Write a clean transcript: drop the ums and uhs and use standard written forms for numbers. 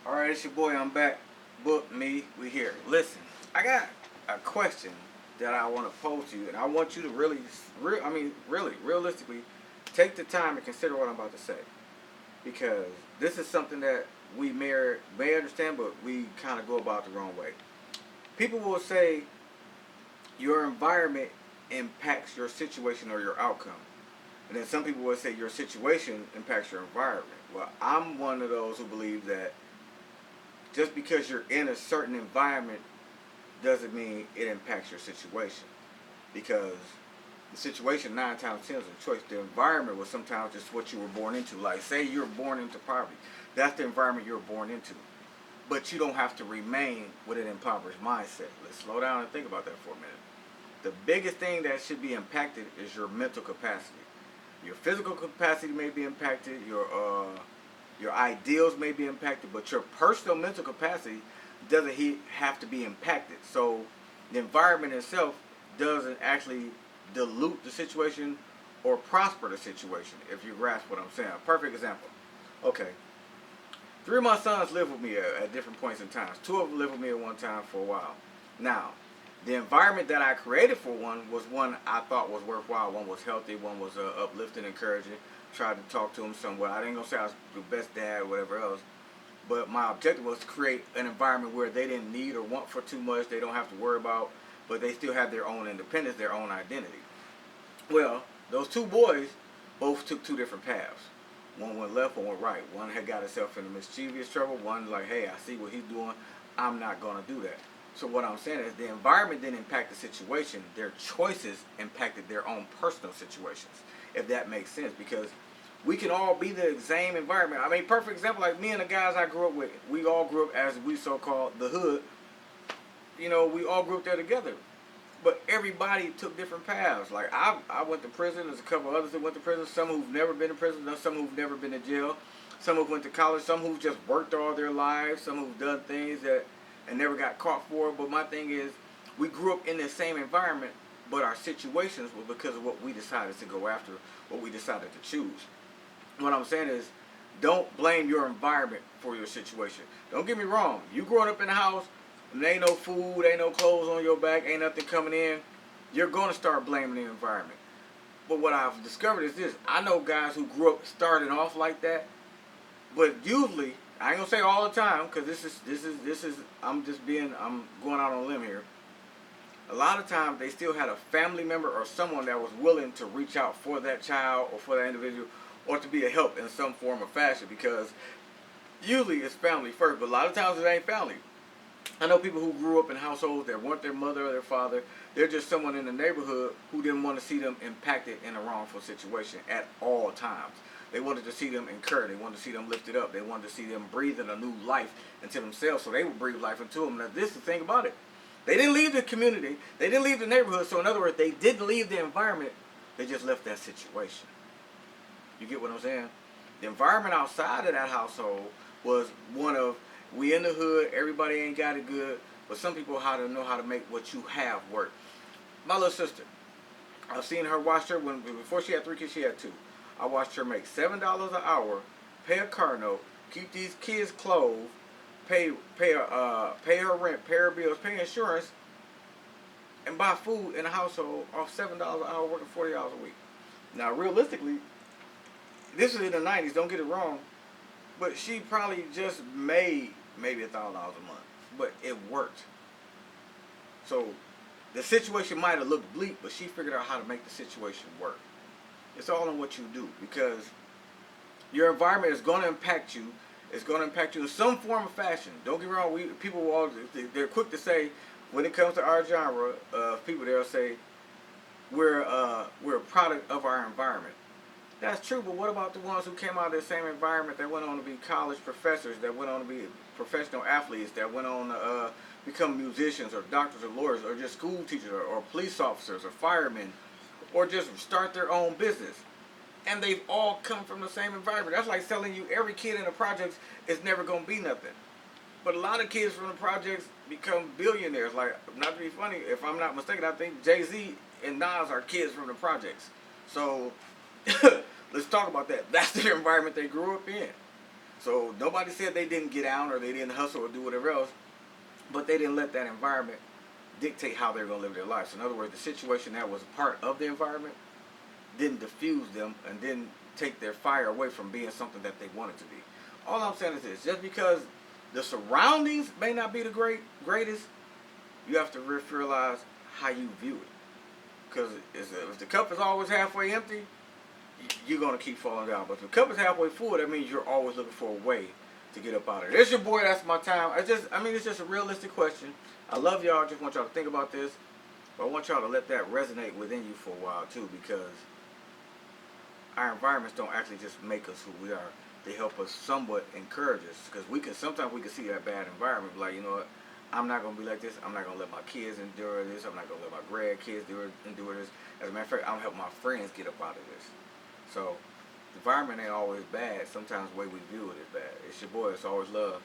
Alright, it's your boy. I'm back. Book me. We here. Listen, I got a question that I want to pose to you, and I want you to really, realistically, take the time to consider what I'm about to say, because this is something that we may understand, but we kind of go about the wrong way. People will say your environment impacts your situation or your outcome, and then some people will say your situation impacts your environment. Well, I'm one of those who believe that just because you're in a certain environment doesn't mean it impacts your situation. Because the situation 9 times 10 is a choice. The environment was sometimes just what you were born into. Like say you're born into poverty. That's the environment you were born into. But you don't have to remain with an impoverished mindset. Let's slow down and think about that for a minute. The biggest thing that should be impacted is your mental capacity. Your physical capacity may be impacted, your ideals may be impacted, but your personal mental capacity doesn't have to be impacted. So the environment itself doesn't actually dilute the situation or prosper the situation, if you grasp what I'm saying. A perfect example. Okay. 3 of my sons live with me at different points in time. 2 of them lived with me at one time for a while. Now, the environment that I created for one was one I thought was worthwhile. One was healthy. One was uplifting, encouraging. Tried to talk to him somewhat. I ain't gonna say I was the best dad or whatever else, but my objective was to create an environment where they didn't need or want for too much. They don't have to worry about, but they still have their own independence, their own identity. Well, those 2 boys both took 2 different paths. One went left, one went right. One had got himself into mischievous trouble. One like, hey, I see what he's doing. I'm not gonna do that. So what I'm saying is the environment didn't impact the situation. Their choices impacted their own personal situations, if that makes sense. Because we can all be the same environment. I mean, perfect example, like me and the guys I grew up with, we all grew up as we so-called the hood. You know, we all grew up there together. But everybody took different paths. Like, I went to prison. There's a couple others that went to prison. Some who've never been to prison. Some who've never been to jail. Some who went to college. Some who've just worked all their lives. Some who've done things that and never got caught for it. But my thing is, we grew up in the same environment, but our situations were because of what we decided to go after, what we decided to choose. What I'm saying is, don't blame your environment for your situation. Don't get me wrong. You growing up in a house, and there ain't no food, ain't no clothes on your back, ain't nothing coming in, you're going to start blaming the environment. But what I've discovered is this. I know guys who grew up starting off like that, but usually, I ain't gonna say all the time, because this is I'm going out on a limb here. A lot of times they still had a family member or someone that was willing to reach out for that child or for that individual, or to be a help in some form or fashion, because usually it's family first, but a lot of times it ain't family. I know people who grew up in households that weren't their mother or their father. They're just someone in the neighborhood who didn't want to see them impacted in a wrongful situation at all times. They wanted to see them encouraged. They wanted to see them lifted up. They wanted to see them breathing a new life into themselves, so they would breathe life into them. Now, this is the thing about it. They didn't leave the community. They didn't leave the neighborhood. So, in other words, they didn't leave the environment. They just left that situation. You get what I'm saying? The environment outside of that household was one of, we in the hood, everybody ain't got it good, but some people know how to make what you have work. My little sister, I've seen her watch her before she had 3 kids, she had 2. I watched her make $7 an hour, pay a car note, keep these kids clothed, pay her rent, pay her bills, pay insurance, and buy food in a household off $7 an hour, working 40 hours a week. Now, realistically, this is in the 90s. Don't get it wrong, but she probably just made maybe $1,000 a month, but it worked. So the situation might have looked bleak, but she figured out how to make the situation work. It's all in what you do, because your environment is going to impact you. It's going to impact you in some form or fashion. Don't get me wrong. They're quick to say, when it comes to our genre of people, they'll say we're a product of our environment. That's true, but what about the ones who came out of the same environment that went on to be college professors, that went on to be professional athletes, that went on to become musicians or doctors or lawyers or just school teachers or police officers or firemen, or just start their own business? And they've all come from the same environment. That's like telling you every kid in the projects is never going to be nothing. But a lot of kids from the projects become billionaires. Like, not to be funny, if I'm not mistaken, I think Jay-Z and Nas are kids from the projects. So let's talk about that. That's the environment they grew up in. So nobody said they didn't get out or they didn't hustle or do whatever else, but they didn't let that environment dictate how they're going to live their life. So in other words, the situation that was a part of the environment didn't diffuse them and didn't take their fire away from being something that they wanted to be. All I'm saying is this: just because the surroundings may not be the greatest, you have to realize how you view it. Because if the cup is always halfway empty, you're going to keep falling down. But if the cup is halfway full, that means you're always looking for a way to get up out of it. It's your boy, that's my time. It's just a realistic question. I love y'all. I just want y'all to think about this. But I want y'all to let that resonate within you for a while too, because our environments don't actually just make us who we are. They help us somewhat encourage us, because sometimes we can see that bad environment, like, you know what, I'm not going to be like this. I'm not going to let my kids endure this. I'm not going to let my grandkids endure this. As a matter of fact, I'm going to help my friends get up out of this. So, the environment ain't always bad. Sometimes the way we view it is bad. It's your boy. It's always love.